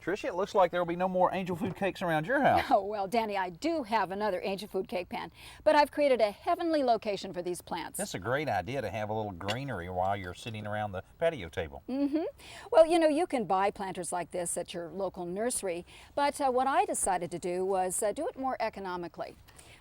Tricia, it looks like there will be no more angel food cakes around your house. Oh, well, Danny, I do have another angel food cake pan, but I've created a heavenly location for these plants. That's a great idea to have a little greenery while you're sitting around the patio table. Well, you know, you can buy planters like this at your local nursery, but what I decided to do was do it more economically.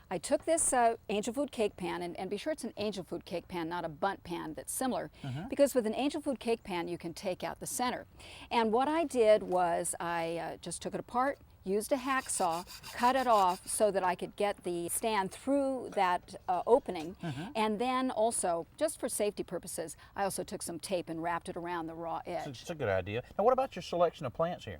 I took this angel food cake pan, and be sure it's an angel food cake pan, not a bundt pan that's similar, because with an angel food cake pan you can take out the center. And what I did was I just took it apart, used a hacksaw, cut it off so that I could get the stand through that opening, and then also, just for safety purposes, I also took some tape and wrapped it around the raw edge. It's a good idea. Now, what about your selection of plants here?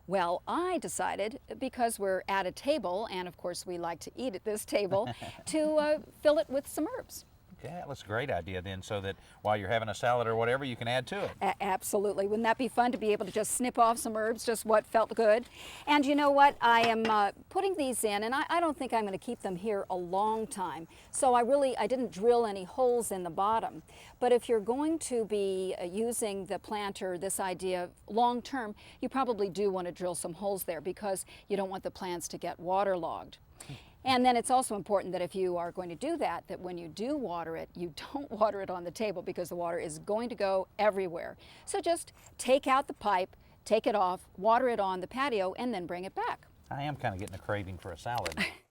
Well, I decided, because we're at a table, and of course we like to eat at this table, to fill it with some herbs. Okay, that's a great idea then, so that while you're having a salad or whatever, you can add to it. Absolutely. Wouldn't that be fun to be able to just snip off some herbs, just what felt good? And you know what? I am putting these in, and I don't think I'm going to keep them here a long time. So I didn't drill any holes in the bottom. But if you're going to be using the planter, this idea long term, you probably do want to drill some holes there because you don't want the plants to get waterlogged. And then it's also important that if you are going to do that, that when you do water it, you don't water it on the table because the water is going to go everywhere. So just take out the pipe, take it off, water it on the patio, and then bring it back. I am kind of getting a craving for a salad.